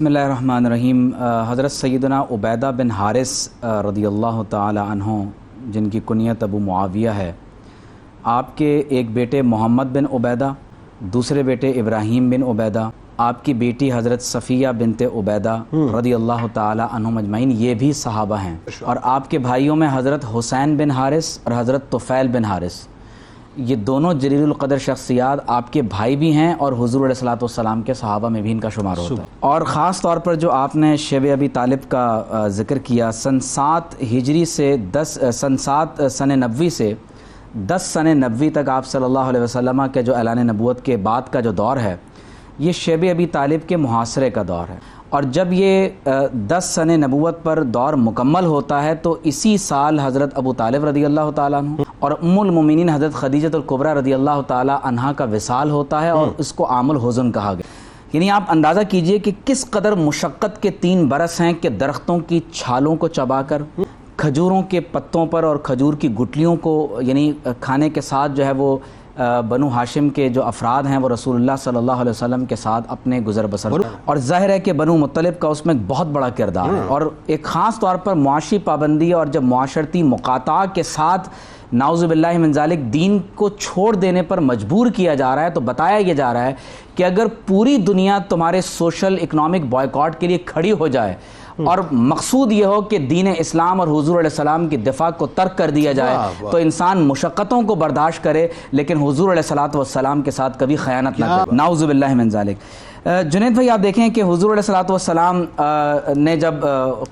बिस्मिल्लाहिर्रहमानिर्रहीम। हज़रत सैयदना उबैदा बिन हारिस रदी अल्लाह ताला अन्हो, जिनकी कुनियत अबू मुआविया है, आपके एक बेटे मोहम्मद बिन उबैदा, दूसरे बेटे इब्राहीम बिन उबैदा, आपकी बेटी हज़रत सफ़िया बिनते उबैदा रदी अल्लाह ताला अन्हुम अजमईन, ये भी सहाबा हैं। और आपके भाइयों में हज़रत हुसैन बिन हारिस और हज़रत तुफ़ैल बिन हारिस, ये दोनों जलीलुल क़द्र शख्सियात आपके भाई भी हैं और हुज़ूर अलैहिस्सलातु वस्सलाम के सहाबा में भी इनका शुमार होता है। और ख़ास तौर पर जो आपने शेब अबी तालिब का ज़िक्र किया, सन 7 हिजरी से 7 सन नबवी से 10 सन नबवी तक आप सल्लल्लाहु अलैहि वसल्लम के जो ऐलान नबूवत के बाद का जो दौर है, ये शेब अबी तालिब के मुहासरे का दौर है। और जब ये 10 सन नबूवत पर दौर मुकम्मल होता है तो इसी साल हज़रत अबू तालिब रदी अल्लाह ताला अन्हु और उम्मुल मोमिनीन हज़रत खदीजतुल कुबरा रदी अल्लाह ताला अन्हा का विसाल होता है और इसको आमुल हुज़न कहा गया। यानी आप अंदाज़ा कीजिए कि किस कदर मुशक्क़त के 3 बरस हैं कि दरख्तों की छालों को चबाकर, खजूरों के पत्तों पर और खजूर की गुठलियों को यानी खाने के साथ जो है वो बनु हाशिम के जो अफराद हैं वो रसूलुल्लाह सल्लल्लाहु अलैहि वसल्लम के साथ अपने गुज़र बसर, और ज़ाहिर है कि बनु मुत्तलिब का उसमें एक बहुत बड़ा किरदार है। और एक ख़ास तौर पर मुआशी पाबंदी और जब मुआशरती मुक़ाता के साथ नाउज़ु बिल्लाहि मिन ज़ालिक दीन को छोड़ देने पर मजबूर किया जा रहा है, तो बताया ये जा रहा है कि अगर पूरी दुनिया तुम्हारे सोशल इकनॉमिक बॉयकॉट के लिए खड़ी हो जाए और मकसूद ये हो कि दीन इस्लाम और हुज़ूर अलैहिस्सलाम की दिफा को तर्क कर दिया जाए, तो इंसान मुशक्क़तों को बर्दाश्त करे लेकिन हुज़ूर अलैहिस्सलातु वस्सलाम के साथ कभी ख़यानत ना करे। नाउज़ु बिल्लाहि मिन ज़ालिक। जुनैद भाई, आप देखें कि हुज़ूर अलैहिस्सलातु वस्सलाम ने जब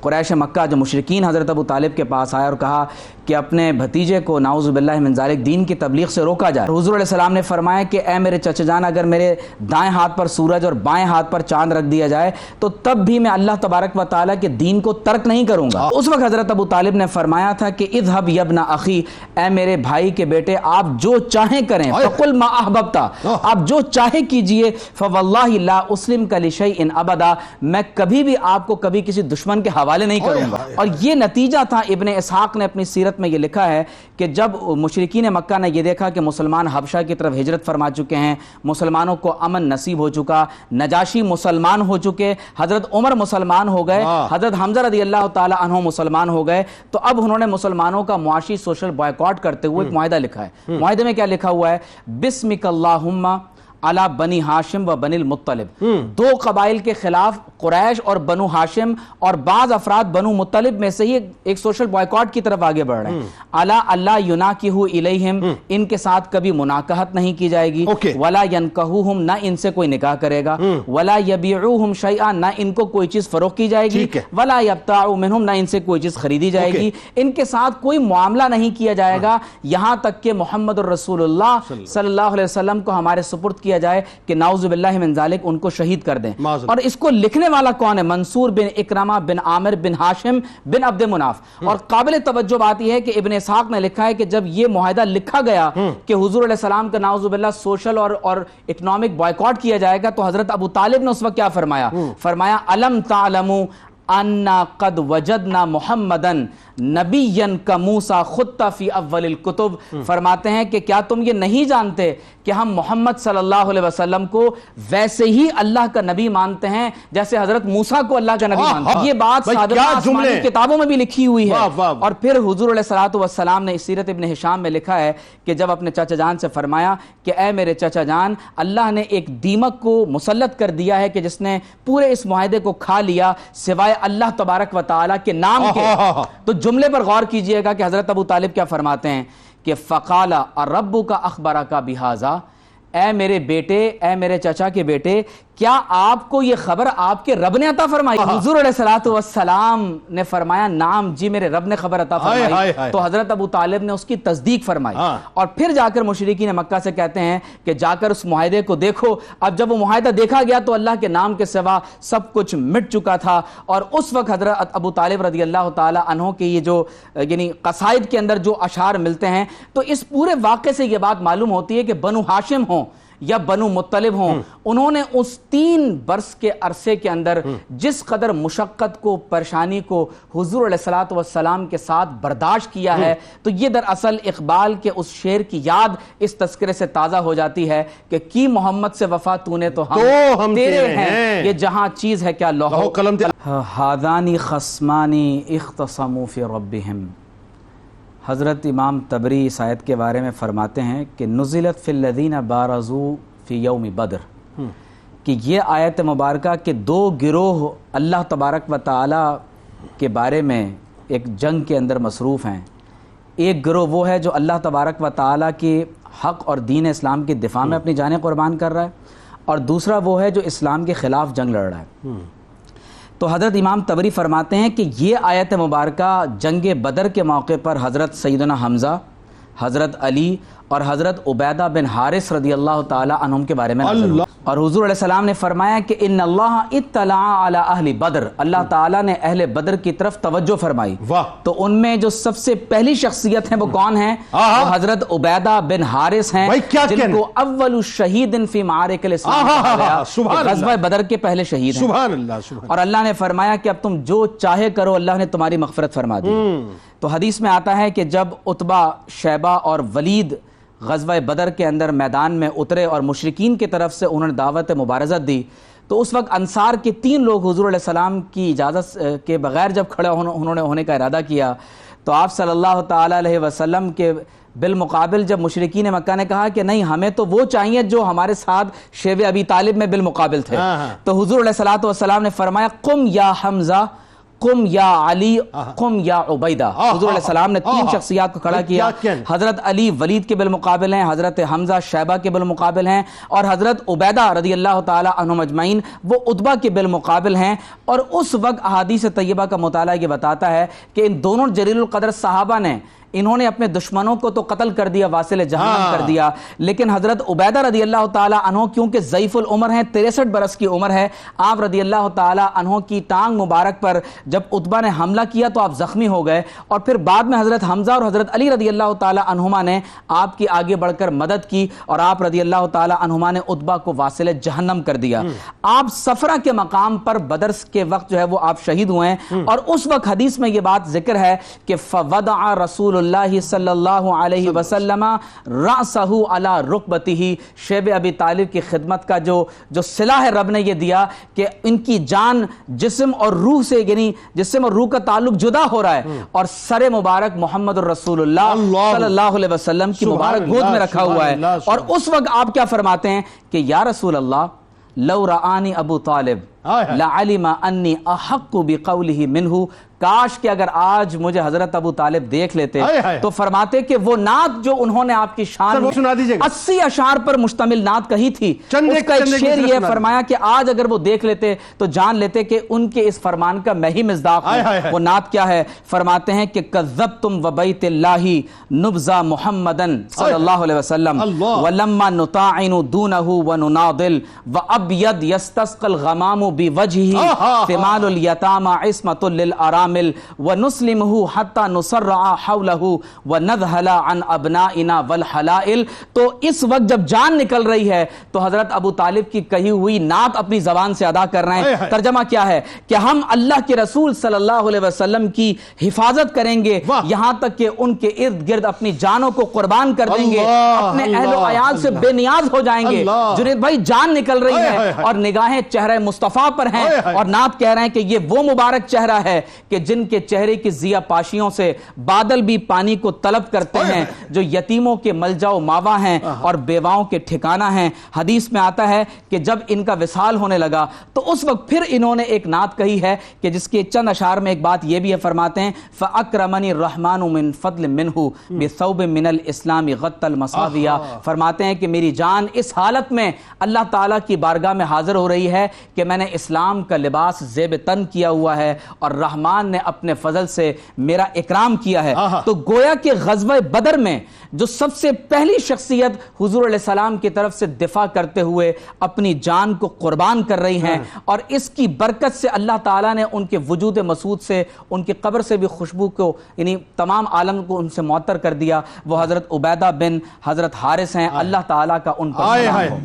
कुरैश मक्का जो मुशरिकीन हज़रत अबू तालिब के पास आया और कहा कि अपने भतीजे को नाउज़ु बिल्लाहि मिन ज़ालिक दीन की तबलीग से रोका जाए, हुज़ूर अलैहिस्सलाम ने फरमाया कि ए मेरे चचा जान, अगर मेरे दाएं हाथ पर सूरज और बाएं हाथ पर चांद रख दिया जाए तो तब भी मैं अल्लाह तबारक व तआला के दीन को तर्क नहीं करूँगा। उस वक्त हज़रत अबू तालिब ने फरमाया था कि इज़हब यब्ना अख़ी, ए मेरे भाई के बेटे, आप जो चाहें करें, फ़क़ुल मा अहबब्ता, आप जो चाहे कीजिए, फ़वल्लाहि ला उस्लिम का लिशैइन अबदा, मैं कभी भी आपको कभी किसी दुश्मन के हवाले नहीं करूँगा। और ये नतीजा था। इब्ने इसहाक़ ने अपनी सीरत में ये लिखा है कि जब मुशरिकीन मक्का ने ये देखा कि मुसलमान हबशा की तरफ हिजरत फरमा चुके हैं, मुसलमानों को अमन नसीब हो चुका, नजाशी मुसलमान हो चुके, हज़रत उमर मुसलमान हो गए, हज़रत हमज़ा रज़ी अल्लाह ताला अन्हु मुसलमान हो गए, तो अब उन्होंने मुसलमानों का मुआशी सोशल बॉयकॉट करते हुए एक मुआहिदा लिखा है। मुआहिदे में क्या लिखा हुआ है? बिस्मिकल्लाहुम्मा अला बनी हाशिम व बनिल मुत्तलिब, 2 कबाइल के खिलाफ कुरैश और बनु हाशिम और बाज़ अफराद बनु मुत्तलिब में से ही एक सोशल बॉयकॉट की तरफ आगे बढ़ रहे हैं। अला अल्लाह युनाकिहु इलैहिम, इनके साथ कभी मुनाकहत नहीं की जाएगी। वला यनकहुहुम, ना इनसे कोई निकाह करेगा। वला यबीउहुम शैआ, ना इनको कोई चीज फरोख्त की जाएगी। वला यब्ताउ मिनहुम, ना इनसे कोई चीज खरीदी जाएगी। इनके साथ कोई मामला नहीं किया जाएगा यहां तक कि मोहम्मद रसूलुल्लाह सल्लल्लाहु अलैहि वसल्लम को हमारे सुपुर्द किया जाए कि नाउज़ु बिल्लाहि मिन ज़ालिक उनको शहीद कर दें। और इसको लिखने वाला कौन है? मंसूर बिन इकरमा बिन आमिर बिन हाशिम बिन अब्द मुनाफ। और काबिल तवज्जो बात यह है कि इब्ने इसहाक़ ने लिखा है कि जब यह मुआहिदा लिखा गया कि हुज़ूर अलैहिस्सलाम का नाउज़ु बिल्लाह सोशल और इकोनॉमिक बॉयकॉट किया जाएगा, तो हजरत अबू तालिब ने उस वक्त क्या फरमाया? फरमाया अलम तालमू अन्ना कद वजदना मुहम्मदन नबियन का मूसा खुत्ता फी अव्वलिल कुतुब। फरमाते हैं कि क्या तुम ये नहीं जानते कि हम मोहम्मद सल्लल्लाहु अलैहि वसल्लम को वैसे ही अल्लाह का नबी मानते हैं जैसे हजरत मूसा को अल्लाह का नबी मानते हैं। ये बात आसमानी किताबों में भी लिखी हुई है। और फिर हुजूर अलैहिस्सलातु वस्सलाम ने सीरत इब्न हिशाम में लिखा है कि जब अपने चाचा जान से फरमाया कि ए मेरे चाचा जान, अल्लाह ने एक दीमक को मुसल्लत कर दिया है कि जिसने पूरे इस मुआहिदे को खा लिया सिवाय अल्लाह तबारक व तआला के नाम के। तो जुमले पर गौर कीजिएगा कि हजरत अबू तालिब क्या फरमाते हैं कि फ़क़ाला अर्रब्बु का अख़बरा का बिहाजा, ए मेरे बेटे, ए मेरे चाचा के बेटे, क्या आपको ये खबर आपके रब ने अता फरमाई? हुज़ूर अलैहिस्सलातु वस्सलाम ने फरमाया नाम जी, मेरे रब ने खबर अता फरमाई। तो हजरत अबू तालिब ने उसकी तस्दीक फरमाई। और फिर जाकर मुशरिकीन मक्का से कहते हैं कि जाकर उस मुआहिदे को देखो। अब जब वो मुआहिदा देखा गया तो अल्लाह के नाम के सिवा सब कुछ मिट चुका था। और उस वक्त हजरत अबू तालिब रज़ी अल्लाह ताला अन्हु के ये जो यानी कसाइद के अंदर जो अशार मिलते हैं, तो इस पूरे वाक़े से ये बात मालूम होती है कि बनु हाशिम हो یا بنو مطلب ہوں، انہوں نے اس 3 برس کے عرصے کے اندر جس قدر مشقت کو، پریشانی کو حضور علیہ السلام کے ساتھ برداشت کیا ہے، تو یہ دراصل اقبال کے اس شعر کی یاد اس تذکرے سے تازہ ہو جاتی ہے کہ کی محمد سے وفا تو نے تو ہم تیرے ہیں، یہ جہاں چیز ہے کیا لوح قلم۔ ہذانی خصمانی اختصموا فی ربہم، حضرت امام طبری اس آیت کے بارے میں فرماتے ہیں کہ نزلت فی الذین بارزوا فی یوم بدر، کہ یہ آیت مبارکہ کہ 2 گروہ اللہ تبارک و تعالی کے بارے میں ایک جنگ کے اندر مصروف ہیں۔ ایک گروہ وہ ہے جو اللہ تبارک و تعالی کے حق اور دین اسلام کے دفاع میں اپنی جانیں قربان کر رہا ہے، اور دوسرا وہ ہے جو اسلام کے خلاف جنگ لڑ رہا ہے۔ تو حضرت امام طبری فرماتے ہیں کہ یہ آیت مبارکہ جنگ بدر کے موقع پر حضرت سیدنا حمزہ، حضرت علی اور حضرت عبیدہ بن حارث رضی اللہ تعالی عنہم کے بارے میں نازل ہوئی، اور حضور علیہ السلام نے فرمایا کہ ان اللہ اطلع علی اہل بدر، اللہ تعالیٰ نے اہل بدر کی طرف توجہ فرمائی۔ تو ان میں جو سب سے پہلی شخصیت ہیں وہ کون ہیں؟ وہ حضرت عبیدہ بن حارث ہیں، جن کو اول الشہید فی معارک الاسلام کہا گیا، غزوہ بدر کے پہلے شہید ہیں۔ اور اللہ نے فرمایا کہ اب تم جو چاہے کرو، اللہ نے تمہاری مغفرت فرما دی۔ تو حدیث میں آتا ہے کہ جب عتبہ، شیبہ اور ولید غزوہ بدر کے اندر میدان میں اترے اور مشرکین کی طرف سے انہوں نے دعوت مبارزت دی، تو اس وقت انصار کے 3 لوگ حضور علیہ السلام کی اجازت کے بغیر جب کھڑے انہوں نے ہونے کا ارادہ کیا، تو آپ صلی اللہ تعالی علیہ وسلم کے بالمقابل جب مشرکین مکہ نے کہا کہ نہیں، ہمیں تو وہ چاہیے جو ہمارے ساتھ شیب ابی طالب میں بالمقابل تھے، تو حضور علیہ السلام نے فرمایا قم یا حمزہ، قم یا علی، قم یا عبیدہ۔ حضور علیہ السلام نے 3 شخصیات کو کھڑا کیا، حضرت علی ولید کے بالمقابل ہیں، حضرت حمزہ شیبہ کے بالمقابل ہیں، اور حضرت عبیدہ رضی اللہ تعالی عنہم اجمعین وہ عتبہ کے بالمقابل ہیں۔ اور اس وقت احادیث طیبہ کا مطالعہ یہ بتاتا ہے کہ ان دونوں جلیل القدر صحابہ نے، انہوں نے اپنے دشمنوں کو تو قتل کر دیا، واصل جہنم کر دیا، لیکن حضرت عبیدہ رضی اللہ تعالی عنہ کیونکہ ضعیف العمر ہیں، 63 برس کی عمر ہے، آپ رضی اللہ تعالی عنہ کی ٹانگ مبارک پر جب عتبہ نے حملہ کیا تو آپ زخمی ہو گئے، اور پھر بعد میں حضرت حمزہ اور حضرت علی رضی اللہ تعالی عنہما نے آپ کی آگے بڑھ کر مدد کی، اور آپ رضی اللہ تعالی عنہما نے عتبہ کو واصل جہنم کر دیا۔ آپ صفرہ کے مقام پر بدر کے وقت جو ہے وہ آپ شہید ہوئے ہیں، اور اس وقت حدیث میں یہ بات ذکر ہے کہ فوضع رسول اللہ صلی اللہ علیہ وسلم رأسہ علی رکبتہ، شیب ابی طالب کی خدمت کا جو صلاح رب نے یہ دیا کہ ان کی جان جسم اور روح سے، یعنی جسم اور روح کا تعلق جدا ہو رہا ہے، اور سر مبارک محمد الرسول اللہ صلی اللہ علیہ وسلم کی مبارک گود میں رکھا ہوا ہے، اور اس وقت آپ کیا فرماتے ہیں کہ یا رسول اللہ لو رآنی ابو طالب لعلم انی احق بقولہ منہ، کاش کہ اگر آج مجھے حضرت ابو طالب دیکھ لیتے تو فرماتے کہ وہ نعت جو انہوں نے آپ کی شان 80 اشعار پر مشتمل نعت کہی تھی، اس کا ایک شعر یہ فرمایا کہ آج اگر وہ دیکھ لیتے تو جان لیتے کہ ان کے اس فرمان کا میں ہی مصداق ہوں۔ وہ نعت کیا ہے؟ فرماتے ہیں کہ کذبتم وبیت اللہ نبذا محمدن صلی اللہ علیہ وسلم ولما نطاعن دونہ ونناضل وابید یستسقى الغمام بوجهه ثمال الیتامى عصمة للارام ونسلمه حتى نسرع حوله ونذهل عن ابنائنا والحلائل۔ تو اس وقت جب جان نکل رہی ہے تو حضرت ابو طالب کی کہی ہوئی نعت اپنی زبان سے ادا کر رہے ہیں۔ ترجمہ کیا ہے کہ ہم اللہ کے رسول صلی اللہ علیہ وسلم کی حفاظت کریں گے، یہاں تک کہ ان کے ارد گرد اپنی جانوں کو قربان کر دیں گے، اپنے اہل و عیال سے بے نیاز ہو جائیں گے۔ جنید بھائی جان نکل رہی ہے اور نگاہیں چہرہ مصطفیٰ پر ہیں، اور نعت کہہ رہے ہیں کہ یہ وہ مبارک چہرہ ہے کہ جن کے چہرے کی ضیا پاشیوں سے بادل بھی پانی کو طلب کرتے ہیں، جو یتیموں کے ملجا و ماوا ہیں اور بیواؤں کے ٹھکانہ ہیں۔ حدیث میں آتا ہے کہ جب ان کا وصال ہونے لگا تو اس وقت پھر انہوں نے ایک نعت کہی ہے کہ جس کے چند اشعار میں ایک بات یہ بھی ہے، فرماتے ہیں فَأَكْرَمَنِ الرَّحْمَنُ مِنْ فَضْلٍ مِّنْهُ بِثَوْبٍ مِّنَ الْإِسْلَامِ غَطَّ الْمَصَاوِيَ۔ فرماتے ہیں کہ میری جان اس حالت میں اللہ تعالیٰ کی بارگاہ میں حاضر ہو رہی ہے کہ میں نے اسلام کا لباس زیب تن کیا ہوا ہے، اور رحمان نے اپنے فضل سے میرا اکرام کیا ہے۔ تو گویا کہ غزوہ بدر میں جو سب سے پہلی شخصیت حضور علیہ السلام کی طرف سے دفاع کرتے ہوئے اپنی جان کو قربان کر رہی ہیں، اور اس کی برکت سے اللہ تعالیٰ نے ان کے وجود مسعود سے، ان کی قبر سے بھی خوشبو کو، یعنی تمام عالم کو ان سے معطر کر دیا، وہ حضرت عبیدہ بن حضرت حارث ہیں، اللہ تعالیٰ کا ان پر سلام ہو۔